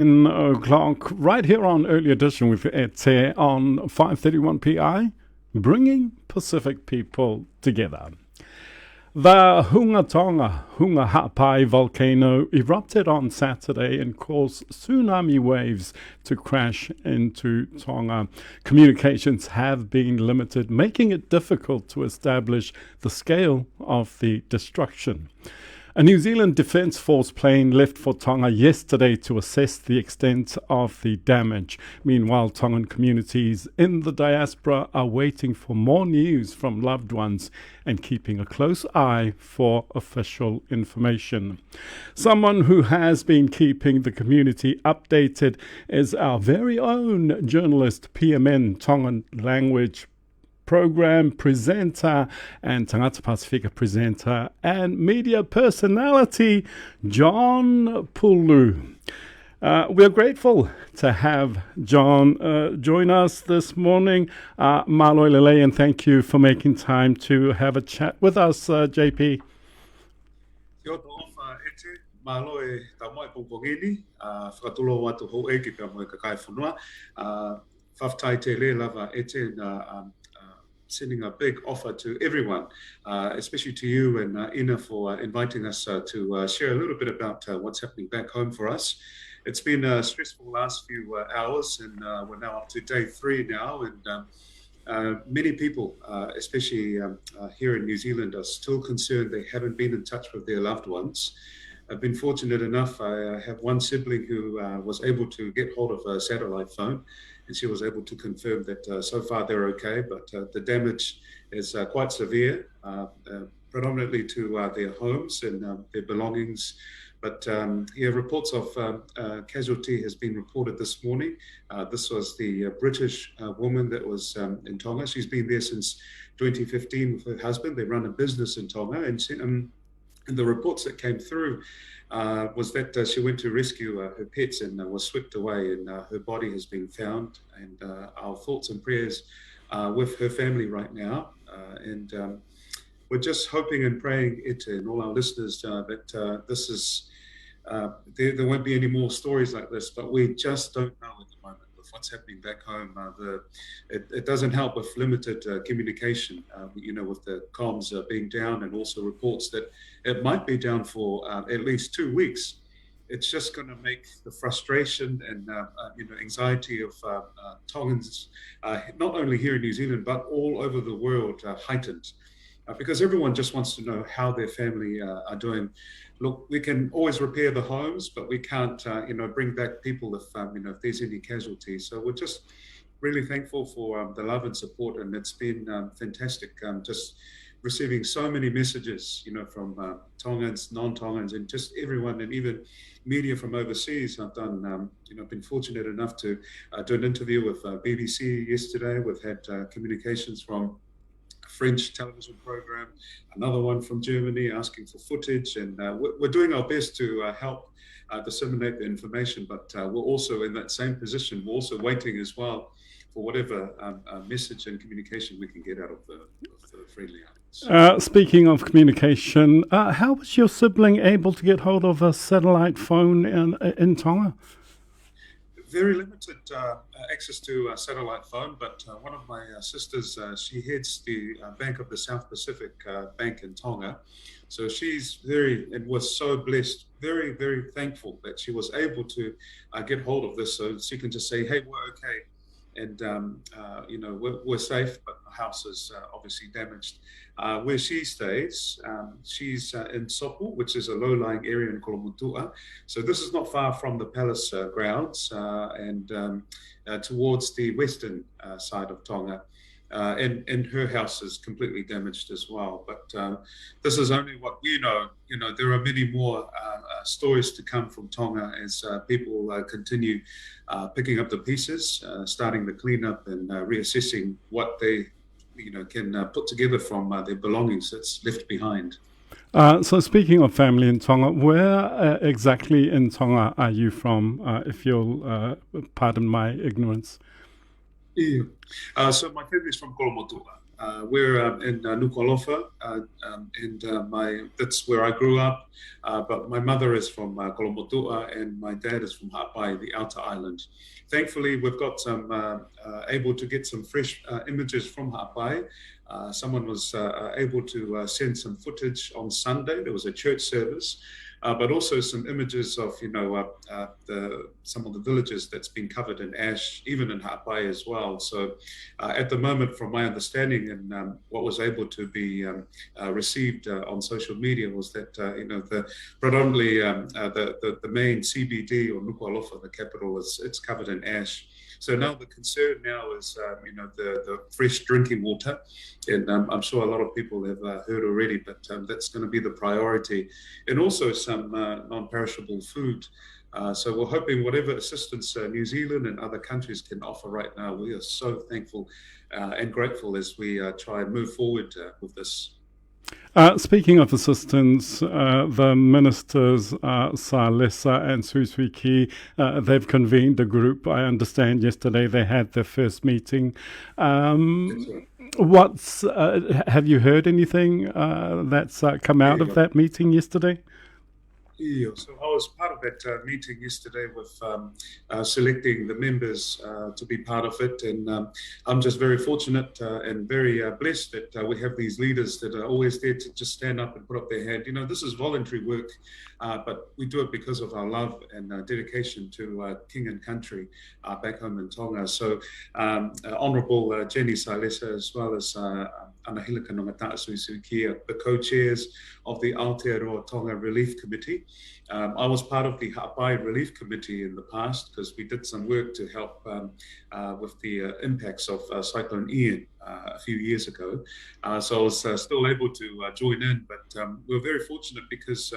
O'clock, right here on Early Edition with Ete on 5:31 PI, bringing Pacific people together. The Hunga Hapai volcano erupted on Saturday and caused tsunami waves to crash into Tonga. Communications have been limited, making it difficult to establish the scale of the destruction. A New Zealand Defence Force plane left for Tonga yesterday to assess the extent of the damage. Meanwhile, Tongan communities in the diaspora are waiting for more news from loved ones and keeping a close eye for official information. Someone who has been keeping the community updated is our very own journalist, PMN Tongan language program presenter and Tangata Pasifika presenter and media personality, John Pulu. We're grateful to have John join us this morning. Malo Lele, and thank you for making time to have a chat with us, JP. Kia ora Ete, malo e tamo e pongpongini, whakatulo watu hou e ki pia mo e kakai whanua. Whaftai te le lava Ete na sending a big offer to everyone, especially to you and Ina for inviting us to share a little bit about what's happening back home for us. It's been a stressful last few hours, and we're now up to day 3 now, and many people, especially here in New Zealand, are still concerned they haven't been in touch with their loved ones. I've been fortunate enough, I have one sibling who was able to get hold of a satellite phone, and she was able to confirm that so far they're okay, but the damage is quite severe, predominantly to their homes and their belongings. But reports of casualty has been reported this morning. This was the British woman that was in Tonga. She's been there since 2015 with her husband. They run a business in Tonga, and the reports that came through was that she went to rescue her pets and was swept away, and her body has been found. And our thoughts and prayers are with her family right now. And we're just hoping and praying, Ete, and all our listeners, that this is there won't be any more stories like this. But we just don't know at the moment with what's happening back home. It doesn't help with limited communication, with the comms being down, and also reports that it might be down for at least 2 weeks. It's just going to make the frustration and anxiety of Tongans, not only here in New Zealand but all over the world, heightened, because everyone just wants to know how their family are doing. Look, we can always repair the homes, but we can't, bring back people if there's any casualties. So we're just really thankful for the love and support, and it's been fantastic. Just receiving so many messages, from Tongans, non-Tongans, and just everyone, and even media from overseas. I've done, been fortunate enough to do an interview with BBC yesterday. We've had communications from French television program, another one from Germany asking for footage, and we're doing our best to help disseminate the information, but we're also in that same position. We're also waiting as well for whatever message and communication we can get out of the friendly islands. Speaking of communication, how was your sibling able to get hold of a satellite phone in Tonga? Very limited access to a satellite phone, but one of my sisters, she heads the Bank of the South Pacific Bank in Tonga. So she's was so blessed, very, very thankful that she was able to get hold of this, so she can just say, hey, we're okay. And, we're safe, but the house is obviously damaged. Where she stays, she's in Sopu, which is a low-lying area in Kolomutua. So this is not far from the palace grounds and towards the western side of Tonga. And her house is completely damaged as well. But this is only what we know. There are many more stories to come from Tonga as people continue picking up the pieces, starting the cleanup, and reassessing what they can put together from their belongings that's left behind. So speaking of family in Tonga, where exactly in Tonga are you from, if you'll pardon my ignorance? Yeah. So my family is from Kolomotua. we're in Nuku'alofa, and that's where I grew up. But my mother is from Kolomotua, and my dad is from Ha'apai, the outer island. Thankfully, we've got some able to get some fresh images from Ha'apai. Someone was able to send some footage on Sunday. There was a church service. But also some images of, some of the villages that's been covered in ash, even in Ha'apai as well. So at the moment, from my understanding and what was able to be received on social media was that, the predominantly the main CBD or Nuku'alofa, the capital, it's covered in ash. So now the concern now is, the fresh drinking water, and I'm sure a lot of people have heard already, but that's going to be the priority, and also some non-perishable food. So we're hoping whatever assistance New Zealand and other countries can offer right now, we are so thankful and grateful as we try and move forward with this. Speaking of assistance, the ministers, Salesa and Susuiki, they've convened a group. I understand yesterday they had their first meeting. Have you heard anything that's come out of that meeting yesterday? Yeah, so I was part of that meeting yesterday with selecting the members to be part of it, and I'm just very fortunate and very blessed that we have these leaders that are always there to just stand up and put up their hand. This is voluntary work, but we do it because of our love and dedication to King and Country back home in Tonga. So Honourable Jenny Salesa, as well as Anahilaka Nongata'a Suisukia, the co-chairs of the Aotearoa Tonga Relief Committee. I was part of the Ha'apai Relief Committee in the past because we did some work to help with the impacts of Cyclone Ian a few years ago. So I was still able to join in, but we're very fortunate because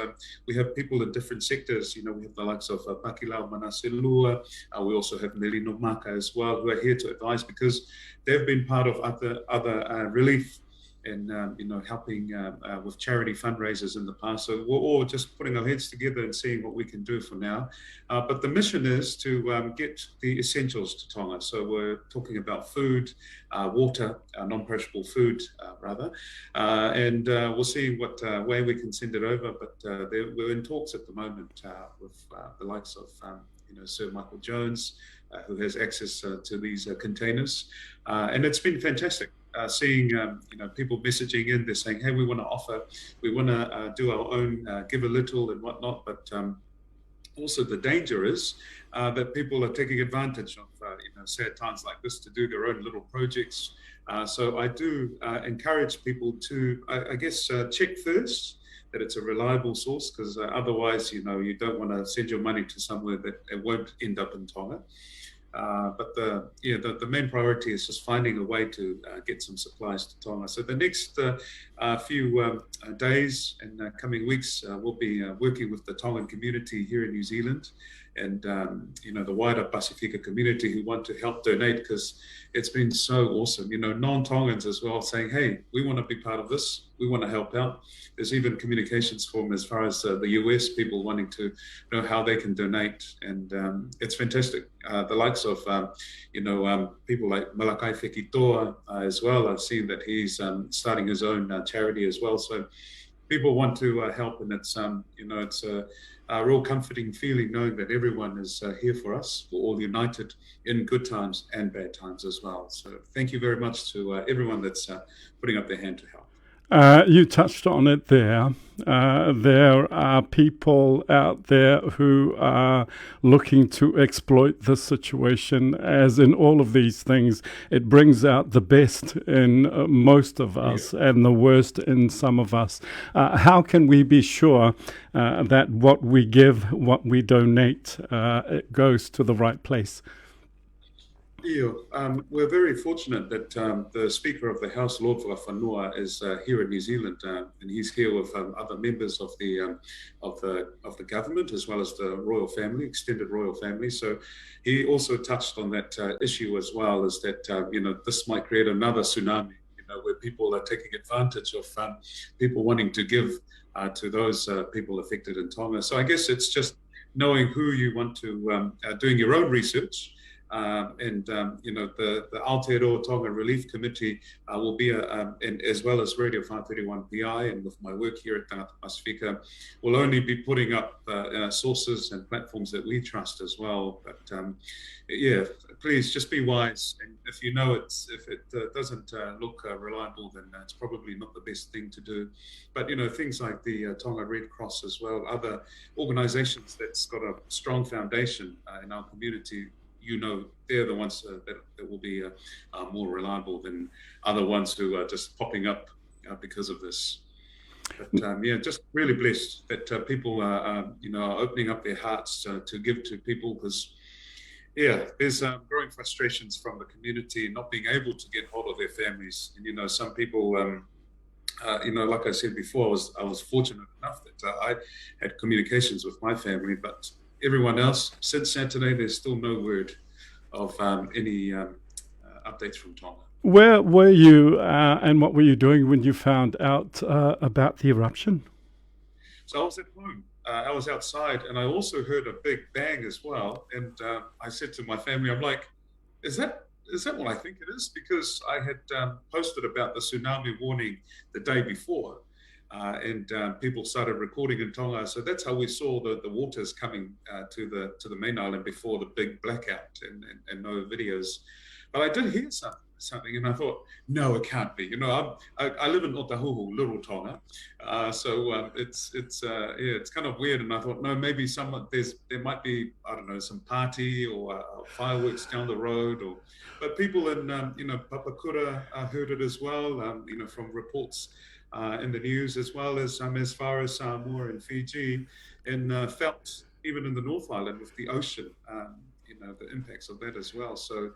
we have people in different sectors. We have the likes of Pakilau Manaselua. We also have Melino Maka as well, who are here to advise because they've been part of other relief and helping with charity fundraisers in the past. So we're all just putting our heads together and seeing what we can do for now. But the mission is to get the essentials to Tonga. So we're talking about food, water, non-perishable food rather, and we'll see what way we can send it over. But we're in talks at the moment with the likes of Sir Michael Jones, who has access to these containers, and it's been fantastic. Seeing people messaging in, they're saying, hey, we want to do our own, give a little and whatnot, but also the danger is that people are taking advantage of sad times like this to do their own little projects. So I do encourage people to, check first that it's a reliable source, because otherwise, you don't want to send your money to somewhere that it won't end up in Tonga. But the main priority is just finding a way to get some supplies to Tonga. So the next few days and coming weeks, we'll be working with the Tongan community here in New Zealand and the wider Pasifika community who want to help donate, because it's been so awesome. Non-Tongans as well saying, hey, we want to be part of this. We want to help out. There's even communications from as far as the US people wanting to know how they can donate. And it's fantastic. The likes of, people like Malakai Fekitoa as well. I've seen that he's starting his own charity as well. So people want to help, and it's, it's a real comforting feeling knowing that everyone is here for us. We're all united in good times and bad times as well. So thank you very much to everyone that's putting up their hand to help. You touched on it there. There are people out there who are looking to exploit the situation. As in all of these things, it brings out the best in most of us and the worst in some of us. How can we be sure that what we give, what we donate, it goes to the right place? Yeah, we're very fortunate that the Speaker of the House, Lord Whakawhanua, is here in New Zealand, and he's here with other members of the government as well as the royal family, extended royal family. So he also touched on that issue as well, is that this might create another tsunami, where people are taking advantage of people wanting to give to those people affected in Tonga. So I guess it's just knowing who you want to, doing your own research. The Aotearoa Tonga Relief Committee will be, and as well as Radio 531 PI, and with my work here at Tangata Pasifika, will only be putting up sources and platforms that we trust as well. But please just be wise. And if you know if it doesn't look reliable, then it's probably not the best thing to do. But things like the Tonga Red Cross as well, other organisations that's got a strong foundation in our community. They're the ones that will be more reliable than other ones who are just popping up because of this. But just really blessed that people are opening up their hearts to give to people, because there's growing frustrations from the community not being able to get hold of their families. And some people, like I said before, I was fortunate enough that I had communications with my family, but everyone else, since Saturday, there's still no word of any updates from Tonga. Where were you and what were you doing when you found out about the eruption? So I was at home. I was outside, and I also heard a big bang as well. And I said to my family, I'm like, is that what I think it is? Because I had posted about the tsunami warning the day before. And people started recording in Tonga, so that's how we saw the waters coming to the main island before the big blackout and no videos. But I did hear something, and I thought, no, it can't be. I live in Otahuhu, Little Tonga, so it's kind of weird. And I thought, no, maybe there might be, I don't know, some party or fireworks down the road, but people in Papakura heard it as well. From reports in the news, as well as far as Samoa and Fiji, and felt even in the North Island with the ocean, the impacts of that as well. So,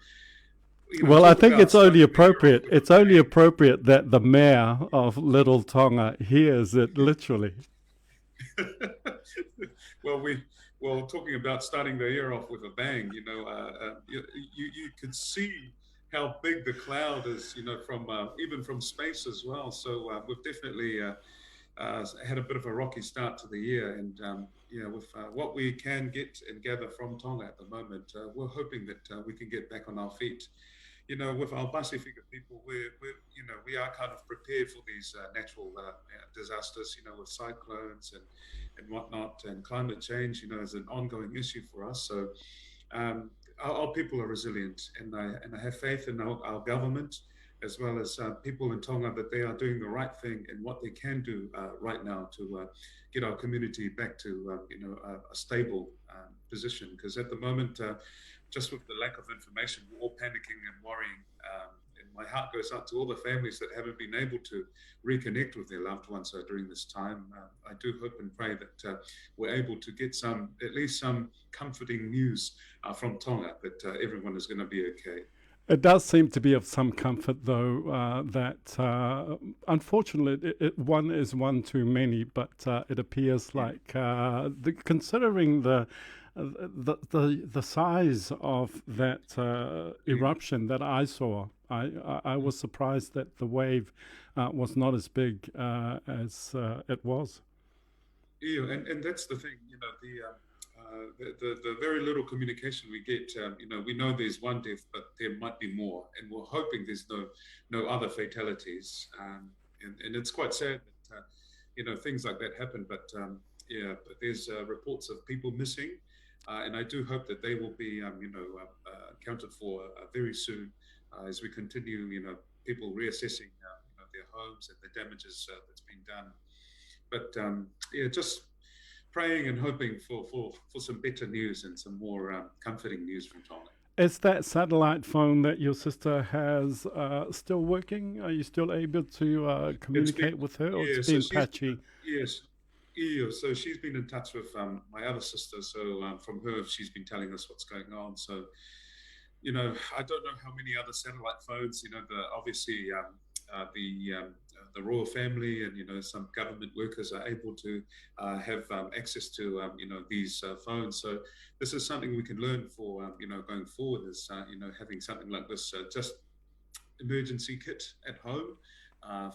well, I think it's only appropriate. It's only appropriate that the mayor of Little Tonga hears it literally. Well, talking about starting the year off with a bang, you could see how big the cloud is, from even from space as well. So we've definitely had a bit of a rocky start to the year, and with what we can get and gather from Tonga at the moment, we're hoping that we can get back on our feet. With our Pasifika people, we are kind of prepared for these natural disasters, with cyclones and whatnot, and climate change, is an ongoing issue for us. So our people are resilient, and I have faith in our government, as well as people in Tonga, that they are doing the right thing and what they can do right now to get our community back to a stable position. Because at the moment, just with the lack of information, we're all panicking and worrying. And my heart goes out to all the families that haven't been able to reconnect with their loved ones during this time. I do hope and pray that we're able to get at least some comforting news from Tonga, that everyone is going to be okay. It does seem to be of some comfort, though, that unfortunately one is one too many, but it appears like considering the size of that eruption that I saw, I was surprised that the wave was not as big as it was. Yeah, and that's the thing, the very little communication we get, we know there's one death, but there might be more, and we're hoping there's no other fatalities. And it's quite sad that things like that happen. But but there's reports of people missing. And I do hope that they will be, accounted for very soon, as we continue, people reassessing, their homes and the damages that's been done. But just praying and hoping for some better news and some more comforting news from Tonga. Is that satellite phone that your sister has still working? Are you still able to communicate with her, or it's been patchy? Yes. Yeah, so she's been in touch with my other sister. So from her, she's been telling us what's going on. So, I don't know how many other satellite phones, obviously the royal family and, some government workers are able to have access to, these phones. So this is something we can learn for, going forward, is, having something like this, just emergency kit at home.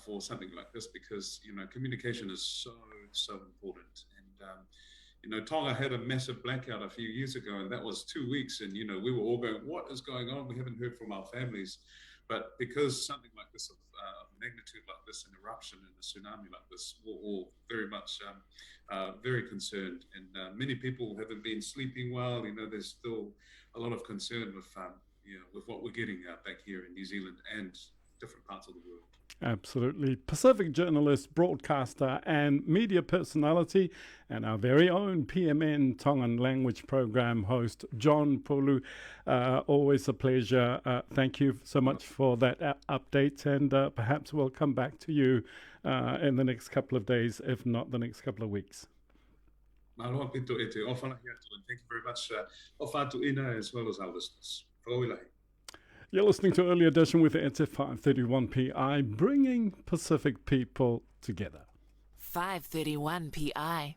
For something like this, because communication is so important, and Tonga had a massive blackout a few years ago, and that was 2 weeks. And, we were all going, what is going on? We haven't heard from our families. But because something like this, of magnitude like this, an eruption and a tsunami like this, we're all very much very concerned. And many people haven't been sleeping well. There's still a lot of concern with what we're getting back here in New Zealand and different parts of the world. Absolutely. Pacific journalist, broadcaster and media personality, and our very own PMN Tongan language program host, John Pulu. Always a pleasure. Thank you so much for that update, and perhaps we'll come back to you in the next couple of days, if not the next couple of weeks. Mahaloa pito ete, ofana hiatu, and thank you very much, ofatu ina, as well as our listeners. Whakauilahi. You're listening to Early Edition with Ete 531 PI, bringing Pacific people together. 531 PI.